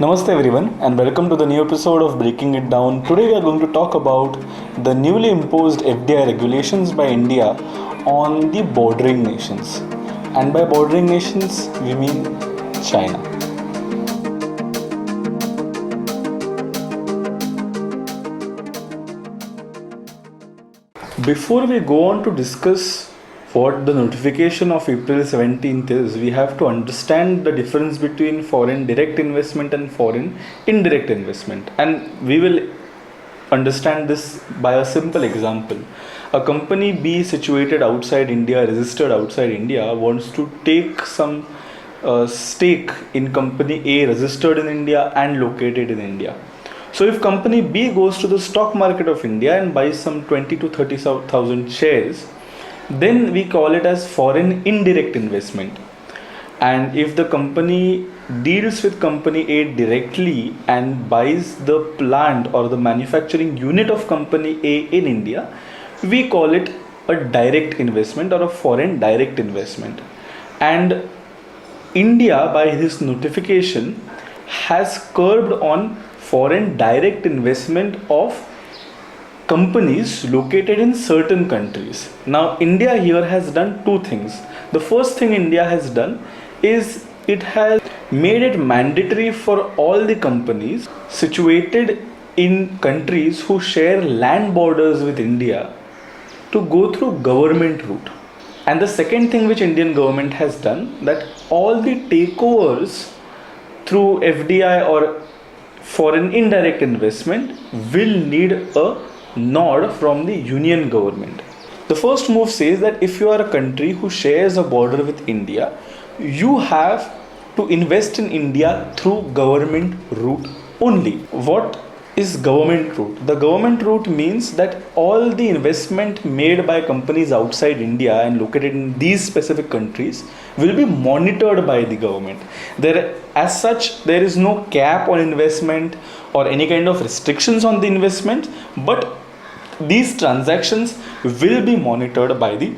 Namaste everyone and welcome to the new episode of Breaking It Down. Today we are going to talk about the newly imposed FDI regulations by India on the bordering nations. And by bordering nations we mean China. Before we go on to discuss what the notification of April 17th is, we have to understand the difference between foreign direct investment and foreign indirect investment. And we will understand this by a simple example. A company B situated outside India, registered outside India, wants to take some stake in company A registered in India and located in India. So if company B goes to the stock market of India and buys some 20 to 30,000 shares, then we call it as foreign indirect investment. And if the company deals with company A directly and buys the plant or the manufacturing unit of company A in India, we call it a direct investment or a foreign direct investment. And India, by this notification, has curbed on foreign direct investment of companies located in certain countries. Now, India here has done two things. The first thing India has done is it has made it mandatory for all the companies situated in countries who share land borders with India to go through government route. And the second thing which Indian government has done, that all the takeovers through FDI or foreign indirect investment will need a nod from the union government. The first move says that if you are a country who shares a border with India, you have to invest in India through government route only. What is government route? The government route means that all the investment made by companies outside India and located in these specific countries will be monitored by the government. As such, there is no cap on investment or any kind of restrictions on the investment, but these transactions will be monitored by the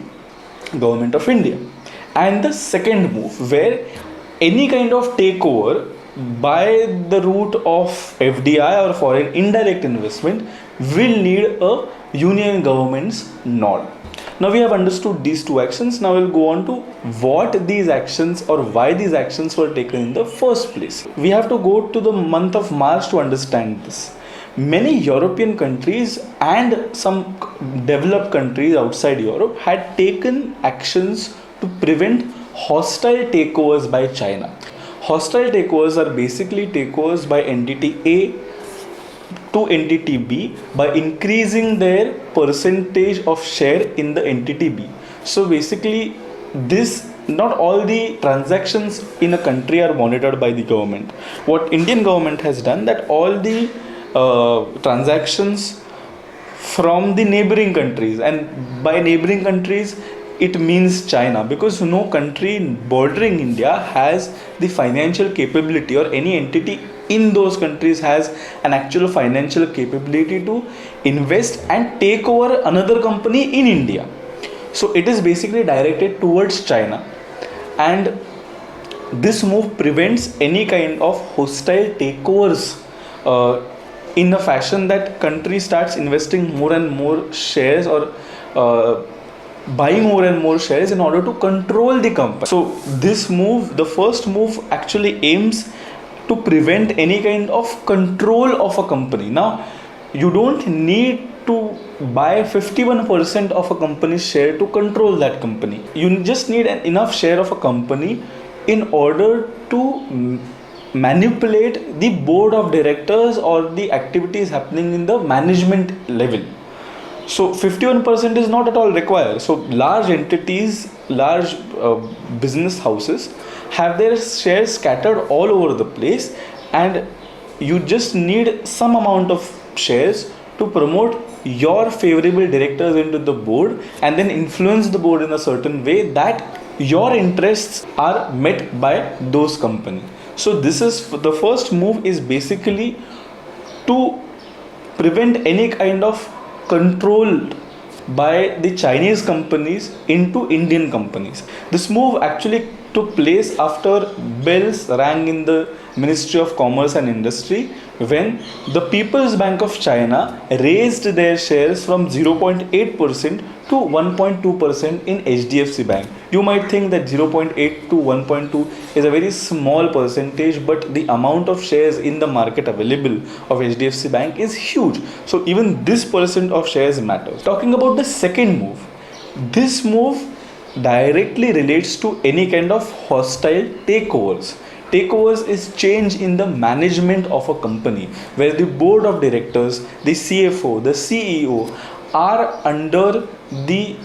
government of India. And the second move, where any kind of takeover by the route of FDI or foreign indirect investment will need a union government's nod. Now we have understood these two actions. Now we'll go on to what these actions or why these actions were taken in the first place. We have to go to the month of March to understand this. Many European countries and some developed countries outside Europe had taken actions to prevent hostile takeovers by China. Hostile takeovers are basically takeovers by entity A to entity B by increasing their percentage of share in the entity B. So basically, not all the transactions in a country are monitored by the government. What Indian government has done, that all the transactions from the neighboring countries, and by neighboring countries it means China, because no country bordering India has the financial capability, or any entity in those countries has an actual financial capability to invest and take over another company in India. So it is basically directed towards China, and this move prevents any kind of hostile takeovers in a fashion that country starts investing more and more shares or buying more and more shares in order to control the company. So this move, the first move, actually aims to prevent any kind of control of a company. Now, you don't need to buy 51% of a company's share to control that company. You just need enough share of a company in order to manipulate the board of directors or the activities happening in the management level. So 51% is not at all required. So large entities, large business houses have their shares scattered all over the place, and you just need some amount of shares to promote your favorable directors into the board and then influence the board in a certain way that your interests are met by those companies. So this is the first move, is basically to prevent any kind of control by the Chinese companies into Indian companies. This move actually took place after bells rang in the Ministry of Commerce and Industry, when the People's Bank of China raised their shares from 0.8% to 1.2% in HDFC Bank. You might think that 0.8 to 1.2 is a very small percentage, but the amount of shares in the market available of HDFC Bank is huge. So even this percent of shares matters. Talking about the second move, this move directly relates to any kind of hostile takeovers. Takeovers is change in the management of a company where the board of directors, the CFO, the CEO are under the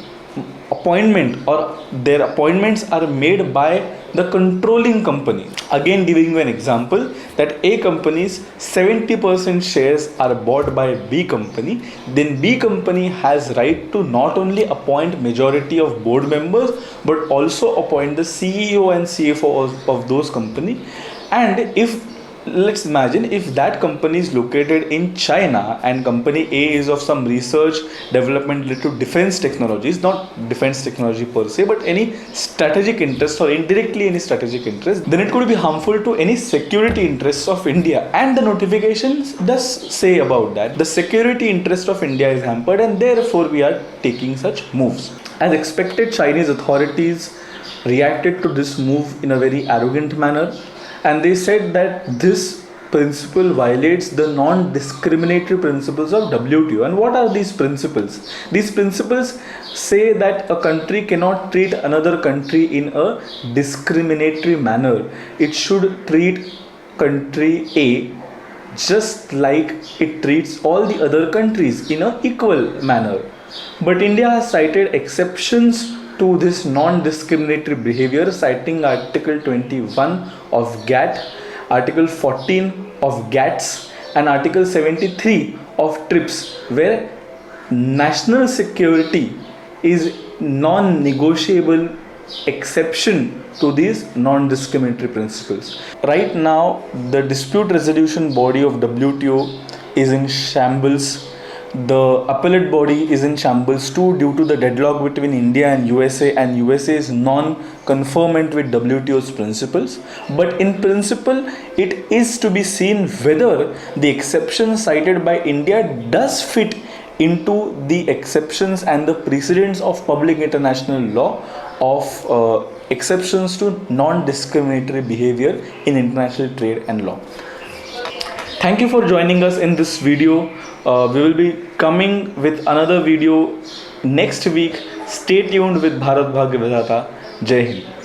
appointment, or their appointments are made by the controlling company. Again, giving you an example, that A company's 70% shares are bought by B company, then B company has right to not only appoint majority of board members but also appoint the CEO and CFO of those company. And if, let's imagine, if that company is located in China and company A is of some research development related to defense technologies, not defense technology per se, but any strategic interest or indirectly any strategic interest, then it could be harmful to any security interests of India. And the notifications does say about that. The security interest of India is hampered, and therefore we are taking such moves. As expected, Chinese authorities reacted to this move in a very arrogant manner, and they said that this principle violates the non-discriminatory principles of WTO. And what are these principles? These principles say that a country cannot treat another country in a discriminatory manner. It should treat country A just like it treats all the other countries in an equal manner. But India has cited exceptions to this non-discriminatory behavior, citing Article 21 of GATT, Article 14 of GATS, and Article 73 of TRIPS, where national security is non-negotiable exception to these non-discriminatory principles. Right now, the dispute resolution body of WTO is in shambles. The appellate body is in shambles too, due to the deadlock between India and USA's non-conformance with WTO's principles. But in principle, it is to be seen whether the exception cited by India does fit into the exceptions and the precedents of public international law of exceptions to non-discriminatory behavior in international trade and law. Thank you for joining us in this video. We will be coming with another video next week. Stay tuned with Bharat, Bhagya, Vidhata. Jai Hind.